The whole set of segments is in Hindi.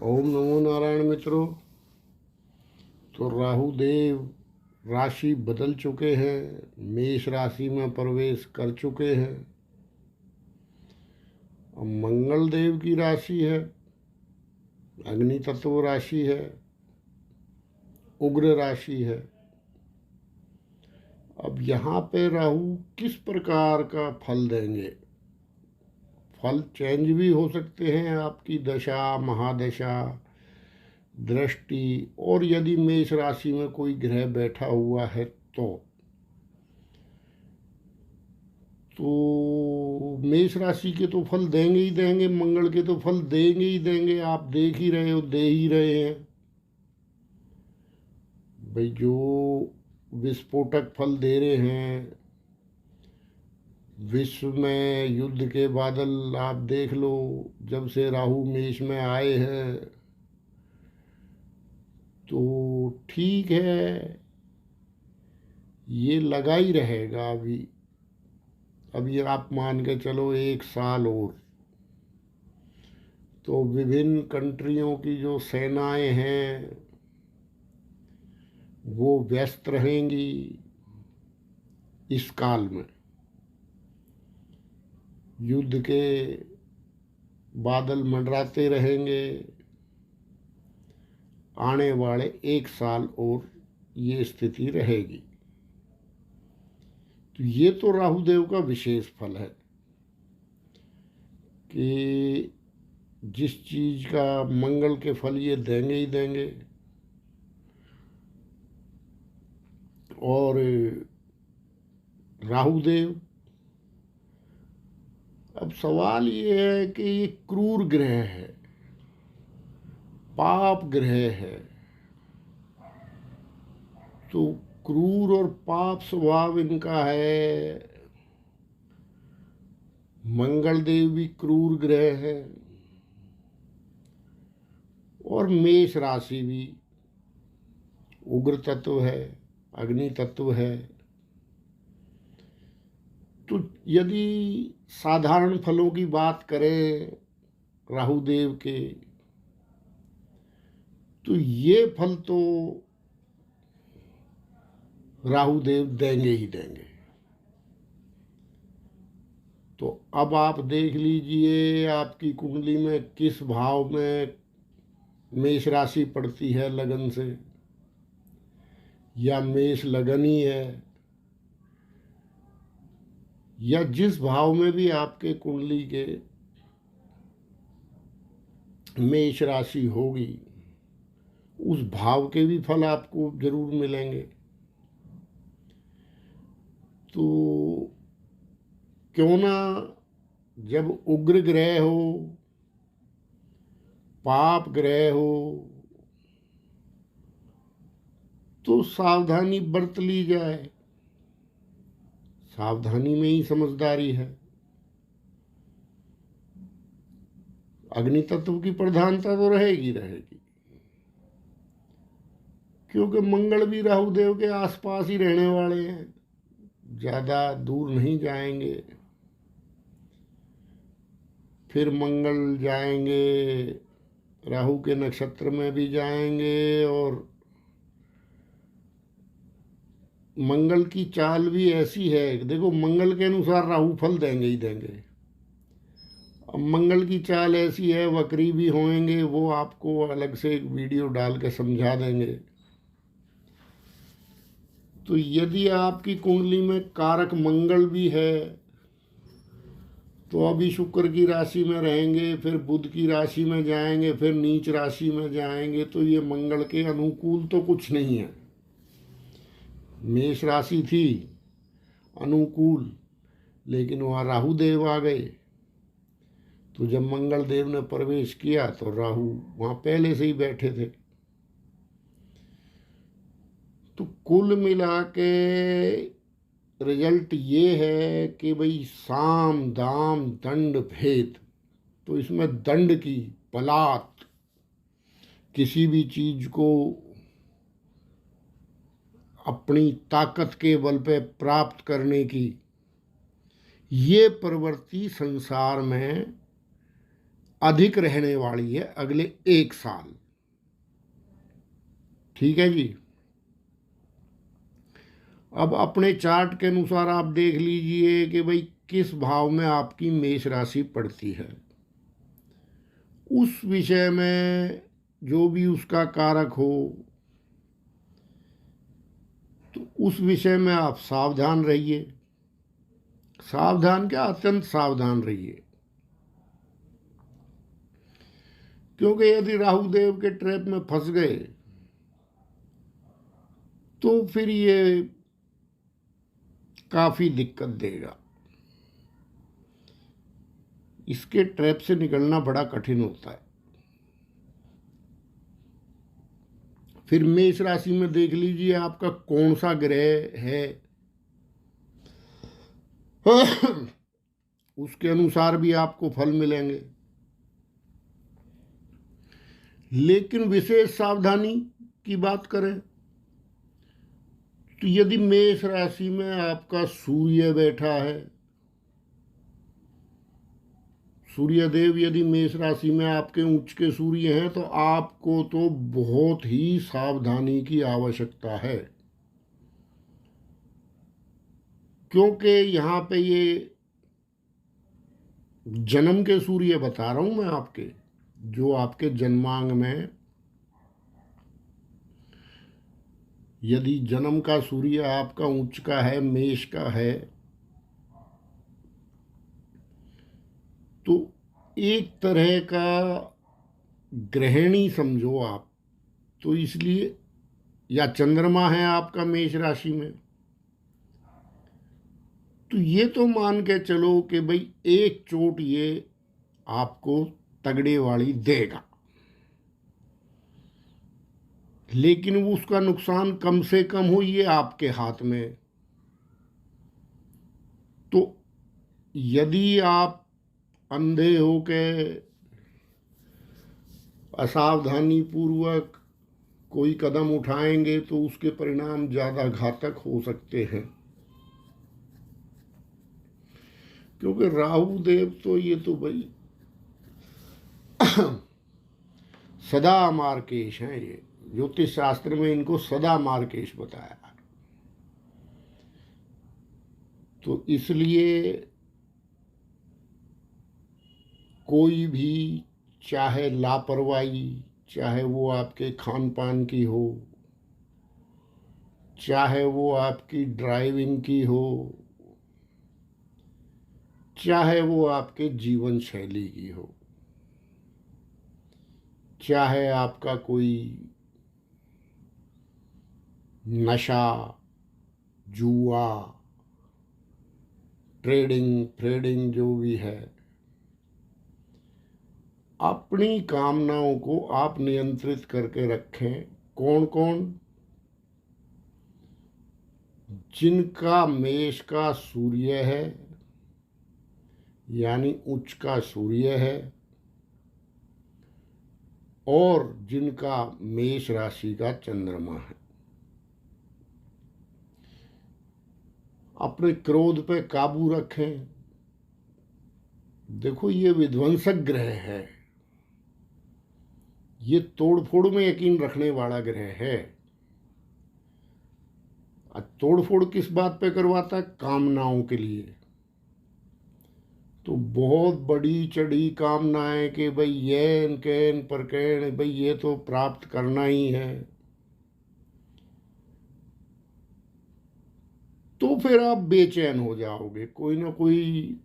ओम नमो नारायण मित्रों। तो राहु देव राशि बदल चुके हैं, मेष राशि में प्रवेश कर चुके हैं। अब मंगल देव की राशि है, अग्नि तत्व राशि है, उग्र राशि है। अब यहाँ पे राहु किस प्रकार का फल देंगे? फल चेंज भी हो सकते हैं, आपकी दशा महादशा दृष्टि, और यदि मेष राशि में कोई ग्रह बैठा हुआ है तो मेष राशि के तो फल देंगे ही देंगे, मंगल के तो फल देंगे ही देंगे। आप देख ही रहे हो, दे ही रहे हैं भाई। जो विस्फोटक फल दे रहे हैं, विश्व में युद्ध के बादल आप देख लो। जब से राहु मेष में आए हैं तो ठीक है, ये लगा ही रहेगा। अभी आप मान के चलो 1 साल और, तो विभिन्न कंट्रियों की जो सेनाएं हैं वो व्यस्त रहेंगी इस काल में। युद्ध के बादल मंडराते रहेंगे। आने वाले 1 साल और ये स्थिति रहेगी। तो ये तो राहुदेव का विशेष फल है कि जिस चीज का मंगल के फल ये देंगे ही देंगे। और राहुदेव, अब सवाल ये है कि ये क्रूर ग्रह है, पाप ग्रह है। तो क्रूर और पाप स्वभाव इनका है। मंगल देव भी क्रूर ग्रह है और मेष राशि भी उग्र तत्व है, अग्नि तत्व है। तो यदि साधारण फलों की बात करें राहुदेव के, तो ये फल तो राहुदेव देंगे ही देंगे। तो अब आप देख लीजिए आपकी कुंडली में किस भाव में मेष राशि पड़ती है लगन से, या मेष लगन ही है, या जिस भाव में भी आपके कुंडली के मेष राशि होगी उस भाव के भी फल आपको जरूर मिलेंगे। तो क्यों ना, जब उग्र ग्रह हो, पाप ग्रह हो, तो सावधानी बरत ली जाए। सावधानी में ही समझदारी है। अग्नि तत्व की प्रधानता तो रहेगी रहेगी, क्योंकि मंगल भी राहुदेव के आसपास ही रहने वाले हैं, ज़्यादा दूर नहीं जाएंगे। फिर मंगल जाएंगे, राहु के नक्षत्र में भी जाएंगे। और मंगल की चाल भी ऐसी है, देखो मंगल के अनुसार राहु फल देंगे ही देंगे। अब मंगल की चाल ऐसी है, वक्री भी होंगे, वो आपको अलग से एक वीडियो डाल के समझा देंगे। तो यदि आपकी कुंडली में कारक मंगल भी है तो अभी शुक्र की राशि में रहेंगे, फिर बुध की राशि में जाएंगे, फिर नीच राशि में जाएंगे। तो ये मंगल के अनुकूल तो कुछ नहीं है। मेष राशि थी अनुकूल, लेकिन वहाँ राहु देव आ गए। तो जब मंगल देव ने प्रवेश किया तो राहु वहाँ पहले से ही बैठे थे। तो कुल मिला के रिजल्ट ये है कि भाई साम दाम दंड भेद, तो इसमें दंड की, पलात, किसी भी चीज को अपनी ताकत के बल पे प्राप्त करने की, ये प्रवृत्ति संसार में अधिक रहने वाली है अगले 1 साल। ठीक है जी। अब अपने चार्ट के अनुसार आप देख लीजिए कि भाई किस भाव में आपकी मेष राशि पड़ती है। उस विषय में जो भी उसका कारक हो, तो उस विषय में आप सावधान रहिए। सावधान क्या, अत्यंत सावधान रहिए। क्योंकि यदि राहु देव के ट्रैप में फंस गए तो फिर ये काफी दिक्कत देगा। इसके ट्रैप से निकलना बड़ा कठिन होता है। फिर मेष राशि में देख लीजिए आपका कौन सा ग्रह है, उसके अनुसार भी आपको फल मिलेंगे। लेकिन विशेष सावधानी की बात करें तो यदि मेष राशि में आपका सूर्य बैठा है, सूर्य देव यदि मेष राशि में आपके उच्च के सूर्य हैं, तो आपको तो बहुत ही सावधानी की आवश्यकता है। क्योंकि यहाँ पे ये जन्म के सूर्य बता रहा हूं मैं आपके, जो आपके जन्मांग में यदि जन्म का सूर्य आपका उच्च का है, मेष का है, तो एक तरह का ग्रहणी समझो आप। तो इसलिए, या चंद्रमा है आपका मेष राशि में, तो ये तो मान के चलो कि भाई एक चोट ये आपको तगड़े वाली देगा, लेकिन वो उसका नुकसान कम से कम हो, ये आपके हाथ में। तो यदि आप अंधे हो के असावधानी पूर्वक कोई कदम उठाएंगे तो उसके परिणाम ज़्यादा घातक हो सकते हैं। क्योंकि राहु देव तो ये तो भाई सदा मार्केश हैं। ये ज्योतिष शास्त्र में इनको सदा मार्केश बताया। तो इसलिए कोई भी, चाहे लापरवाही, चाहे वो आपके खान पान की हो, चाहे वो आपकी ड्राइविंग की हो, चाहे वो आपके जीवन शैली की हो, चाहे आपका कोई नशा, जुआ, ट्रेडिंग जो भी है, अपनी कामनाओं को आप नियंत्रित करके रखें। कौन कौन? जिनका मेष का सूर्य है, यानी उच्च का सूर्य है, और जिनका मेष राशि का चंद्रमा है। अपने क्रोध पे काबू रखें। देखो, ये विध्वंसक ग्रह है, ये तोड़फोड़ में यकीन रखने वाला ग्रह है। तोड़फोड़ किस बात पे करवाता है? कामनाओं के लिए। तो बहुत बड़ी चढ़ी कामनाएं कि भाई येन कैन परकैन, भाई ये तो प्राप्त करना ही है, तो फिर आप बेचैन हो जाओगे। कोई ना कोई,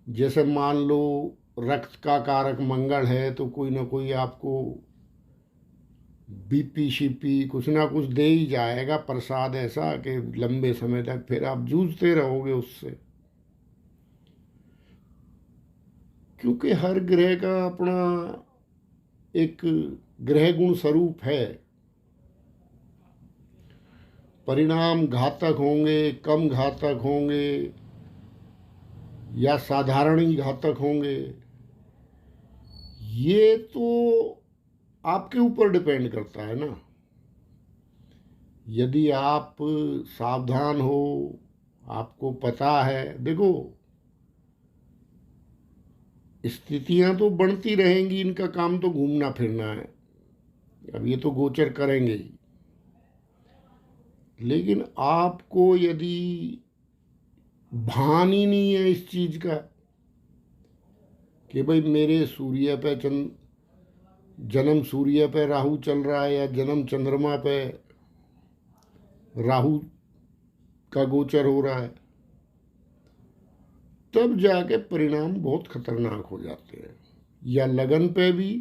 जैसे मान लो रक्त का कारक मंगल है, तो कोई ना कोई आपको बीपी शीपी कुछ ना कुछ दे ही जाएगा प्रसाद, ऐसा कि लंबे समय तक फिर आप जूझते रहोगे उससे। क्योंकि हर ग्रह का अपना एक ग्रह गुण स्वरूप है। परिणाम घातक होंगे, कम घातक होंगे, या साधारण ही घातक होंगे, ये तो आपके ऊपर डिपेंड करता है ना। यदि आप सावधान हो, आपको पता है, देखो स्थितियां तो बढ़ती रहेंगी, इनका काम तो घूमना फिरना है, अब ये तो गोचर करेंगे ही। लेकिन आपको यदि भान ही नहीं है इस चीज का कि भाई मेरे सूर्य पे जन्म सूर्य पे राहु चल रहा है या जन्म चंद्रमा पे राहु का गोचर हो रहा है, तब जाके परिणाम बहुत खतरनाक हो जाते हैं। या लगन पे भी,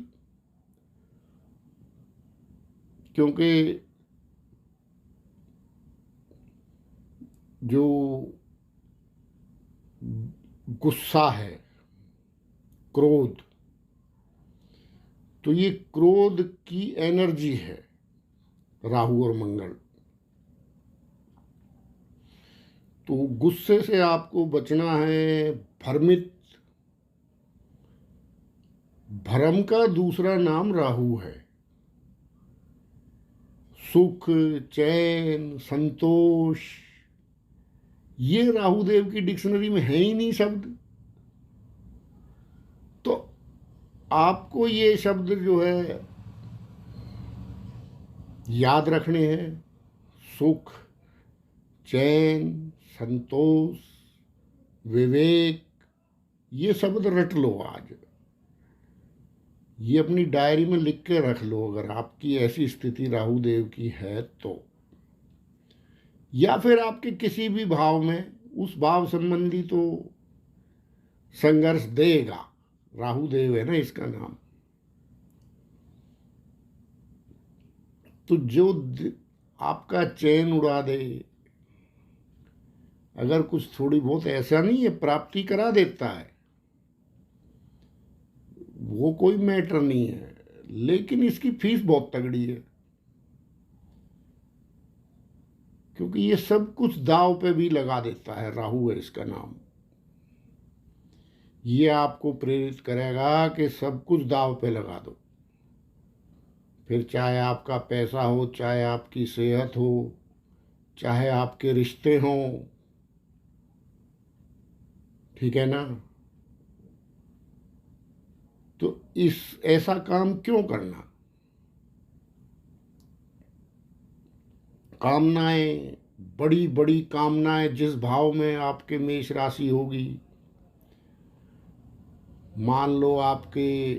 क्योंकि जो गुस्सा है, क्रोध, तो ये क्रोध की एनर्जी है राहु और मंगल। तो गुस्से से आपको बचना है। भ्रम का दूसरा नाम राहु है। सुख, चैन, संतोष, ये राहु देव की डिक्शनरी में है ही नहीं शब्द। तो आपको ये शब्द जो है याद रखने हैं। सुख, चैन, संतोष, विवेक, ये शब्द रट लो आज, ये अपनी डायरी में लिख के रख लो अगर आपकी ऐसी स्थिति राहु देव की है तो। या फिर आपके किसी भी भाव में उस भाव संबंधी तो संघर्ष देगा, राहु देव है ना इसका नाम। तो जो आपका चैन उड़ा दे, अगर कुछ थोड़ी बहुत, ऐसा नहीं है प्राप्ति करा देता है, वो कोई मैटर नहीं है, लेकिन इसकी फीस बहुत तगड़ी है, क्योंकि ये सब कुछ दांव पे भी लगा देता है। राहु है इसका नाम। ये आपको प्रेरित करेगा कि सब कुछ दांव पे लगा दो, फिर चाहे आपका पैसा हो, चाहे आपकी सेहत हो, चाहे आपके रिश्ते हों, ठीक है ना। तो ऐसा काम क्यों करना। कामनाएं, बड़ी बड़ी कामनाएं जिस भाव में आपके मेष राशि होगी, मान लो आपके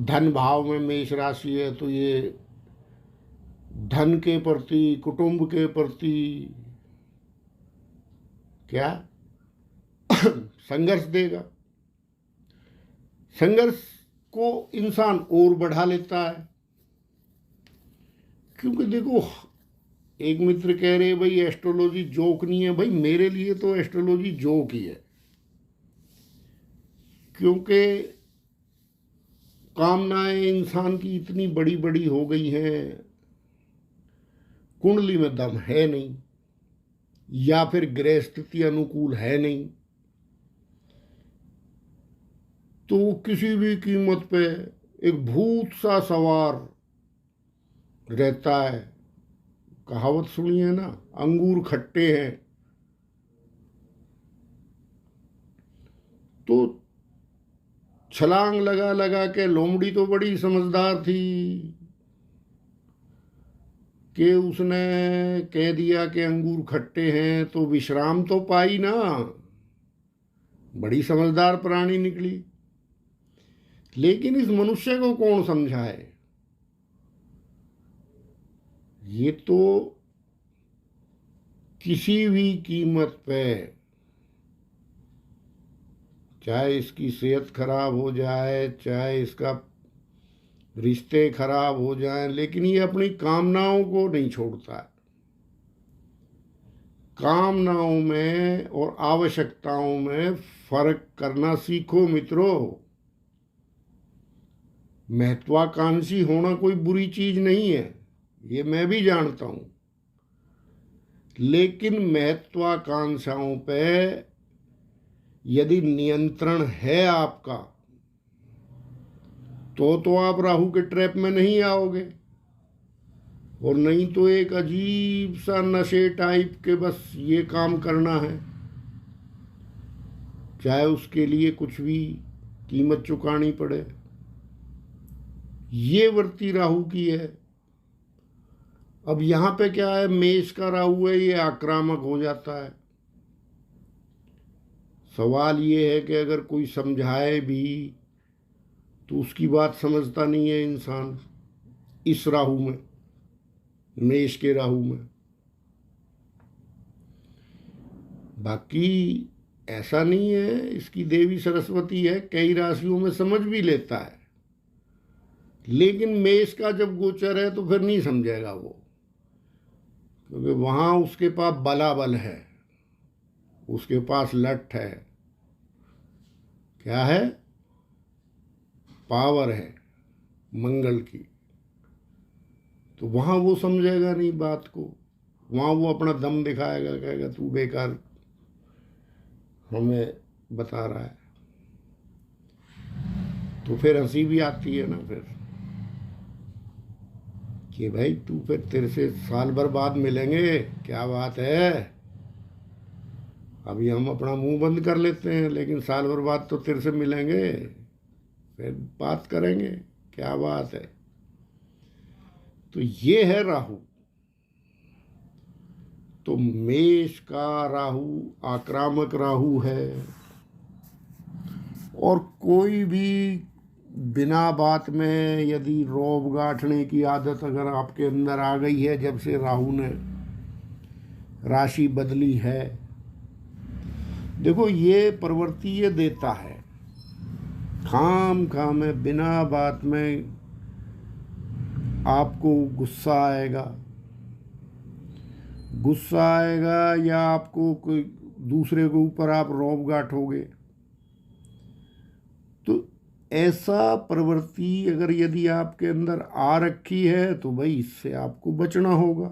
धन भाव में मेष राशि है, तो ये धन के प्रति, कुटुंब के प्रति क्या संघर्ष देगा। संघर्ष को इंसान और बढ़ा लेता है, क्योंकि देखो, एक मित्र कह रहे भाई एस्ट्रोलॉजी जोक नहीं है। भाई मेरे लिए तो एस्ट्रोलॉजी जोक ही है, क्योंकि कामनाएं इंसान की इतनी बड़ी बड़ी हो गई हैं, कुंडली में दम है नहीं, या फिर ग्रह स्थिति अनुकूल है नहीं, तो किसी भी कीमत पे एक भूत सा सवार रहता है। कहावत सुनी है ना, अंगूर खट्टे हैं। तो छलांग लगा लगा के लोमड़ी तो बड़ी समझदार थी कि उसने कह दिया कि अंगूर खट्टे हैं, तो विश्राम तो पाई ना, बड़ी समझदार प्राणी निकली। लेकिन इस मनुष्य को कौन समझाए। ये तो किसी भी कीमत पे, चाहे इसकी सेहत खराब हो जाए, चाहे इसका रिश्ते खराब हो जाएं, लेकिन ये अपनी कामनाओं को नहीं छोड़ता है। कामनाओं में और आवश्यकताओं में फर्क करना सीखो मित्रों। महत्वाकांक्षी होना कोई बुरी चीज नहीं है, ये मैं भी जानता हूं, लेकिन महत्वाकांक्षाओं पे यदि नियंत्रण है आपका, तो आप राहु के ट्रैप में नहीं आओगे। और नहीं तो एक अजीब सा नशे टाइप के बस ये काम करना है, चाहे उसके लिए कुछ भी कीमत चुकानी पड़े। ये वृत्ति राहु की है। अब यहाँ पे क्या है, मेष का राहु है, ये आक्रामक हो जाता है। सवाल ये है कि अगर कोई समझाए भी तो उसकी बात समझता नहीं है इंसान, इस राहु में, मेष के राहु में। बाकी ऐसा नहीं है, इसकी देवी सरस्वती है, कई राशियों में समझ भी लेता है, लेकिन मेष का जब गोचर है तो फिर नहीं समझेगा वो, क्योंकि वहाँ उसके पास बलाबल है, उसके पास लठ है, क्या है, पावर है मंगल की। तो वहाँ वो समझेगा नहीं बात को, वहाँ वो अपना दम दिखाएगा, कहेगा तू बेकार हमें बता रहा है। तो फिर हंसी भी आती है ना फिर, कि भाई तू फिर तेरे से साल भर बाद मिलेंगे, क्या बात है, अभी हम अपना मुंह बंद कर लेते हैं, लेकिन साल भर बाद तो तेरे से मिलेंगे, फिर बात करेंगे, क्या बात है। तो ये है राहु। तो मेष का राहु आक्रामक राहु है, और कोई भी बिना बात में यदि रौब गांठने की आदत अगर आपके अंदर आ गई है, जब से राहु ने राशि बदली है, देखो ये प्रवृत्ति ये देता है, खाम खाम में बिना बात में आपको गुस्सा आएगा या आपको कोई दूसरे के ऊपर आप रौब गांठोगे। तो ऐसा प्रवृत्ति अगर यदि आपके अंदर आ रखी है तो भाई इससे आपको बचना होगा।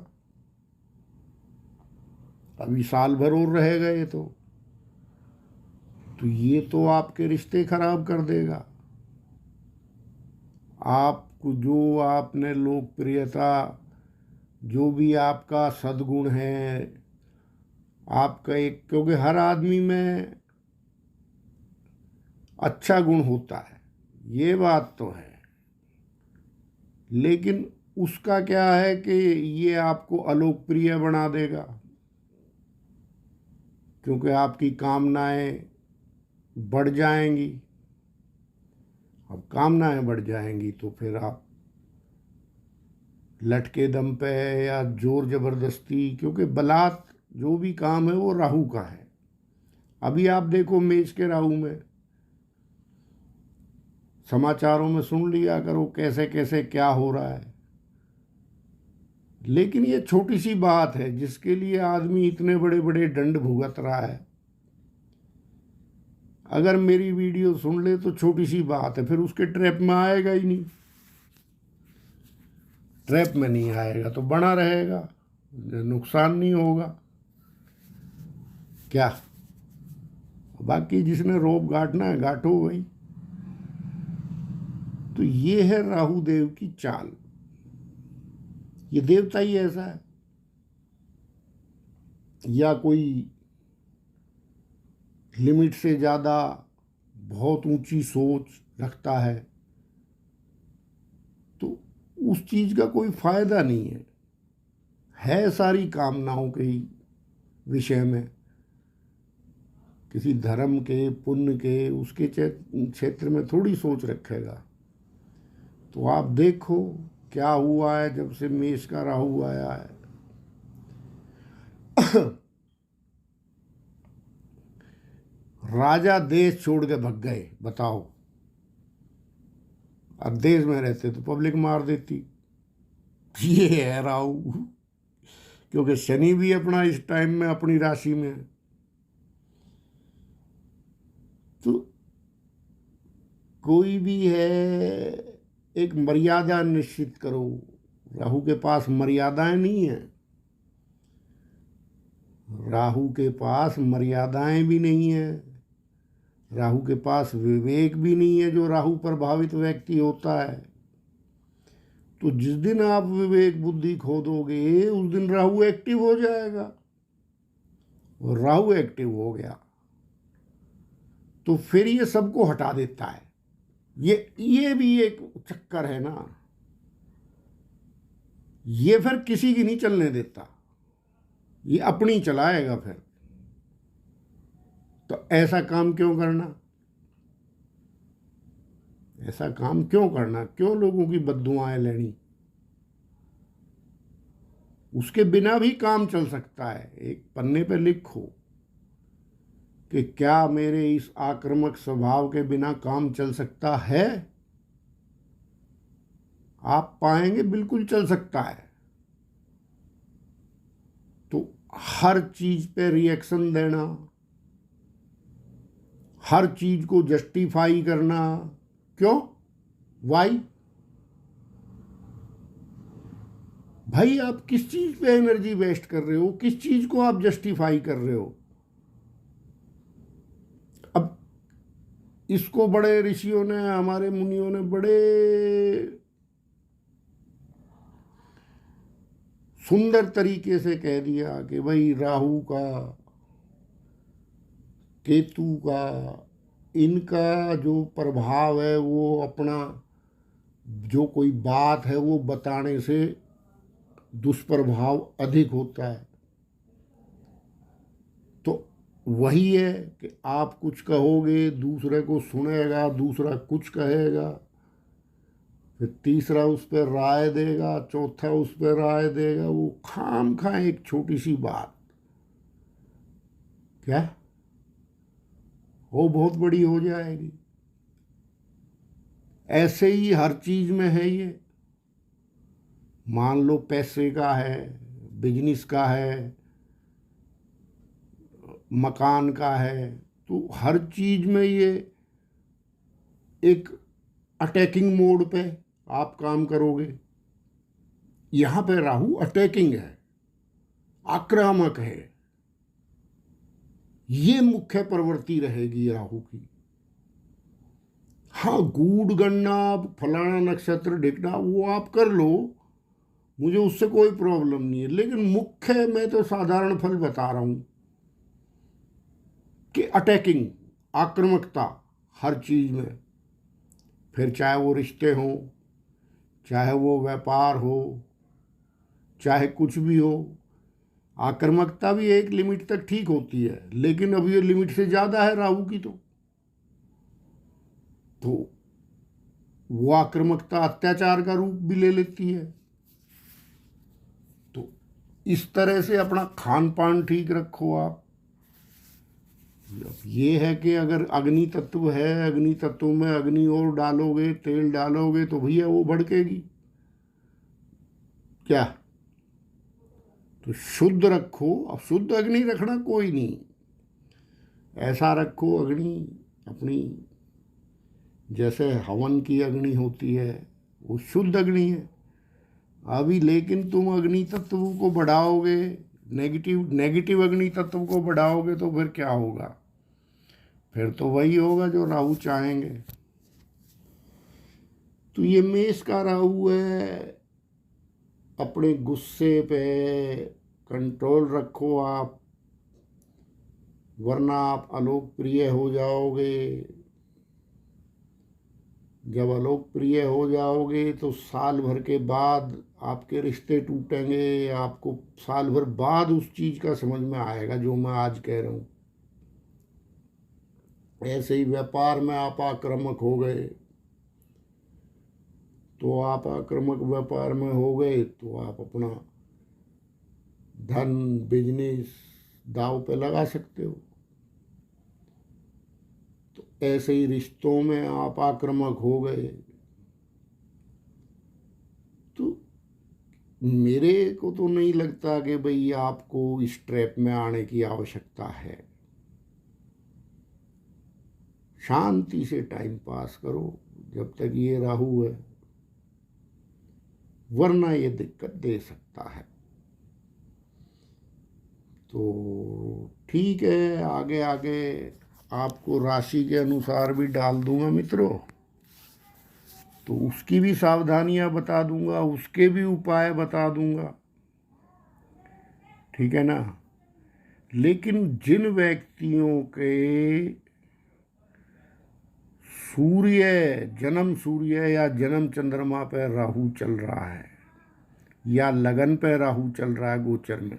अभी साल भर और रहेगा ये तो ये तो आपके रिश्ते खराब कर देगा। आपको जो आपने लोकप्रियता, जो भी आपका सद्गुण है, आपका एक, क्योंकि हर आदमी में अच्छा गुण होता है, ये बात तो है, लेकिन उसका क्या है कि ये आपको अलोकप्रिय बना देगा, क्योंकि आपकी कामनाएं बढ़ जाएंगी। अब कामनाएं बढ़ जाएंगी तो फिर आप लटके दम पे या जोर जबरदस्ती, क्योंकि बलात् जो भी काम है वो राहु का है। अभी आप देखो मेष के राहु में समाचारों में सुन लिया करो कैसे कैसे क्या हो रहा है, लेकिन ये छोटी सी बात है जिसके लिए आदमी इतने बड़े बड़े दंड भुगत रहा है। अगर मेरी वीडियो सुन ले तो छोटी सी बात है, फिर उसके ट्रैप में आएगा ही नहीं, ट्रैप में नहीं आएगा तो बना रहेगा, नुकसान नहीं होगा क्या। बाकी जिसने रोब गांठना है गांठो भाई। तो ये है राहु देव की चाल, ये देवता ही ऐसा है, या कोई लिमिट से ज़्यादा बहुत ऊंची सोच रखता है तो उस चीज़ का कोई फायदा नहीं है सारी कामनाओं के ही विषय में, किसी धर्म के पुण्य के उसके क्षेत्र में थोड़ी सोच रखेगा। तो आप देखो क्या हुआ है जब से मेष का राहु आया है। राजा देश छोड़ के भग गए, बताओ। अब देश में रहते तो पब्लिक मार देती। ये है राहु, क्योंकि शनि भी अपना इस टाइम में अपनी राशि में है। तो कोई भी है, एक मर्यादा निश्चित करो। राहु के पास मर्यादाएं नहीं है, राहु के पास मर्यादाएं भी नहीं है, राहु के पास विवेक भी नहीं है। जो राहु प्रभावित व्यक्ति होता है, तो जिस दिन आप विवेक बुद्धि खो दोगे उस दिन राहु एक्टिव हो जाएगा, और राहु एक्टिव हो गया तो फिर ये सबको हटा देता है। ये भी एक चक्कर है ना, ये फिर किसी की नहीं चलने देता, ये अपनी चलाएगा फिर। तो ऐसा काम क्यों करना, ऐसा काम क्यों करना, क्यों लोगों की बद्दुआएं लेनी। उसके बिना भी काम चल सकता है। एक पन्ने पे लिखो कि क्या मेरे इस आक्रामक स्वभाव के बिना काम चल सकता है। आप पाएंगे बिल्कुल चल सकता है। तो हर चीज पे रिएक्शन देना, हर चीज को जस्टिफाई करना, क्यों, वाई। भाई आप किस चीज पे एनर्जी वेस्ट कर रहे हो, किस चीज को आप जस्टिफाई कर रहे हो। अब इसको बड़े ऋषियों ने, हमारे मुनियों ने बड़े सुंदर तरीके से कह दिया कि भाई राहु का, केतु का, इनका जो प्रभाव है वो अपना, जो कोई बात है वो बताने से दुष्प्रभाव अधिक होता है। तो वही है कि आप कुछ कहोगे, दूसरे को सुनेगा, दूसरा कुछ कहेगा, फिर तीसरा उस पर राय देगा, चौथा उस पर राय देगा। वो खाम खा एक छोटी सी बात क्या वो बहुत बड़ी हो जाएगी। ऐसे ही हर चीज में है ये। मान लो पैसे का है, बिजनेस का है, मकान का है, तो हर चीज में ये एक अटैकिंग मोड पे आप काम करोगे। यहां पे राहु अटैकिंग है, आक्रामक है। ये मुख्य प्रवृत्ति रहेगी राहु की। हाँ, गूढ़ गणना, फलाना नक्षत्र देखना वो आप कर लो, मुझे उससे कोई प्रॉब्लम नहीं है। लेकिन मुख्य मैं तो साधारण फल बता रहा हूं कि अटैकिंग, आक्रामकता हर चीज में। फिर चाहे वो रिश्ते हों, चाहे वो व्यापार हो, चाहे कुछ भी हो। आक्रामकता भी एक लिमिट तक ठीक होती है, लेकिन अब ये लिमिट से ज्यादा है राहु की। तो वो आक्रामकता अत्याचार का रूप भी ले लेती है। तो इस तरह से अपना खान पान ठीक रखो आप। ये है कि अगर अग्नि तत्व है, अग्नि तत्व में अग्नि और डालोगे, तेल डालोगे, तो भैया वो भड़केगी क्या। तो शुद्ध रखो। अब शुद्ध अग्नि रखना कोई नहीं, ऐसा रखो अग्नि अपनी, जैसे हवन की अग्नि होती है वो शुद्ध अग्नि है। अभी लेकिन तुम अग्नि तत्व को बढ़ाओगे, नेगेटिव नेगेटिव अग्नि तत्व को बढ़ाओगे, तो फिर क्या होगा, फिर तो वही होगा जो राहु चाहेंगे। तो ये मेष का राहु है। अपने गुस्से पे कंट्रोल रखो आप, वरना आप अलोकप्रिय हो जाओगे। जब अलोकप्रिय हो जाओगे तो साल भर के बाद आपके रिश्ते टूटेंगे। आपको साल भर बाद उस चीज का समझ में आएगा जो मैं आज कह रहा हूँ। ऐसे ही व्यापार में आप आक्रामक हो गए, तो आप आक्रामक व्यापार में हो गए तो आप अपना धन, बिजनेस दांव पे लगा सकते हो। तो ऐसे ही रिश्तों में आप आक्रामक हो गए, तो मेरे को तो नहीं लगता कि भाई आपको इस ट्रैप में आने की आवश्यकता है। शांति से टाइम पास करो जब तक ये राहु है, वरना ये दिक्कत दे सकता है। तो ठीक है, आगे आगे आपको राशि के अनुसार भी डाल दूंगा मित्रों, तो उसकी भी सावधानियां बता दूंगा, उसके भी उपाय बता दूंगा, ठीक है ना। लेकिन जिन व्यक्तियों के सूर्य या जन्म चंद्रमा पे राहु चल रहा है या लगन पे राहु चल रहा है गोचर में,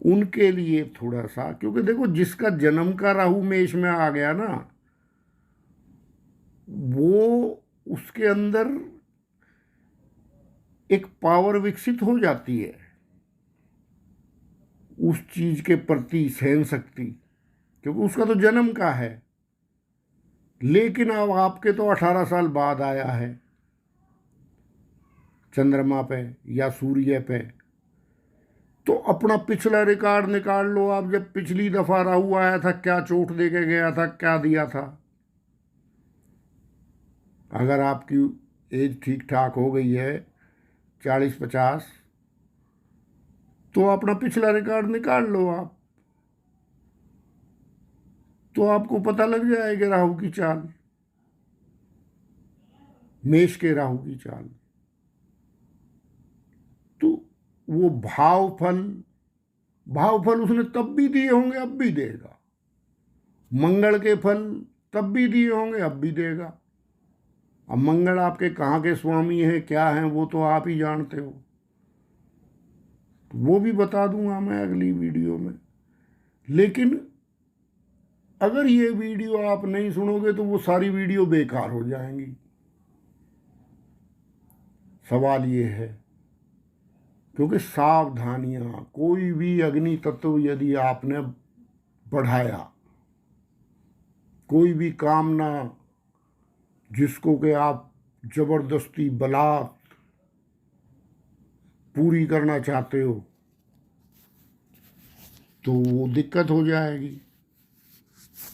उनके लिए थोड़ा सा, क्योंकि देखो जिसका जन्म का राहु मेष में आ गया ना, वो उसके अंदर एक पावर विकसित हो जाती है उस चीज के प्रति, सहन शक्ति, क्योंकि उसका तो जन्म का है। लेकिन अब आपके तो 18 साल बाद आया है चंद्रमा पे या सूर्य पे, तो अपना पिछला रिकॉर्ड निकाल लो आप। जब पिछली दफा राहु आया था, क्या चोट दे के गया था, क्या दिया था। अगर आपकी एज ठीक ठाक हो गई है 40-50, तो अपना पिछला रिकॉर्ड निकाल लो आप, तो आपको पता लग जाएगा राहु की चाल, मेष के राहु की चाल। तो वो भाव फल उसने तब भी दिए होंगे, अब भी देगा। मंगल के फल तब भी दिए होंगे, अब भी देगा। अब मंगल आपके कहाँ के स्वामी हैं, क्या हैं, वो तो आप ही जानते हो, वो भी बता दूंगा मैं अगली वीडियो में। लेकिन अगर ये वीडियो आप नहीं सुनोगे तो वो सारी वीडियो बेकार हो जाएंगी। सवाल ये है, क्योंकि सावधानियां, कोई भी अग्नि तत्व यदि आपने बढ़ाया, कोई भी कामना जिसको कि आप जबरदस्ती बलात् पूरी करना चाहते हो, तो वो दिक्कत हो जाएगी।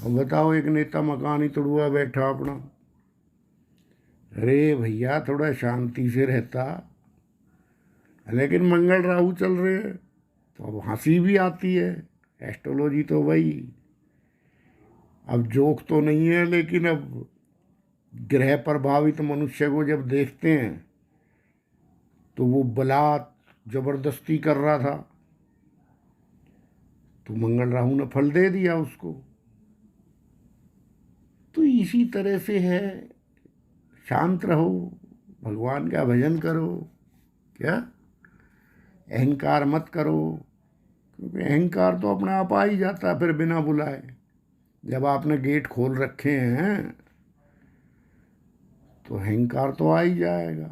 अब बताओ, एक नेता मकान ही तोड़वा बैठा अपना, अरे भैया थोड़ा शांति से रहता, लेकिन मंगल राहु चल रहे हैं तो अब हंसी भी आती है। एस्ट्रोलॉजी तो भाई अब जोक तो नहीं है, लेकिन अब ग्रह प्रभावित मनुष्य को जब देखते हैं तो वो बलात् जबरदस्ती कर रहा था, तो मंगल राहु ने फल दे दिया उसको। तो इसी तरह से है, शांत रहो, भगवान का भजन करो, क्या अहंकार मत करो, क्योंकि अहंकार तो अपने आप आ ही जाता है फिर बिना बुलाए। जब आपने गेट खोल रखे हैं तो अहंकार तो आ ही जाएगा।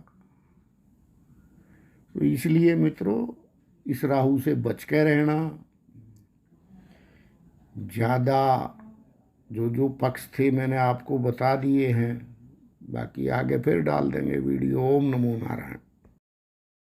तो इसलिए मित्रों, इस राहु से बच के रहना। ज़्यादा जो जो पक्ष थे मैंने आपको बता दिए हैं, बाकी आगे फिर डाल देंगे वीडियो। ओम नमो नारायण।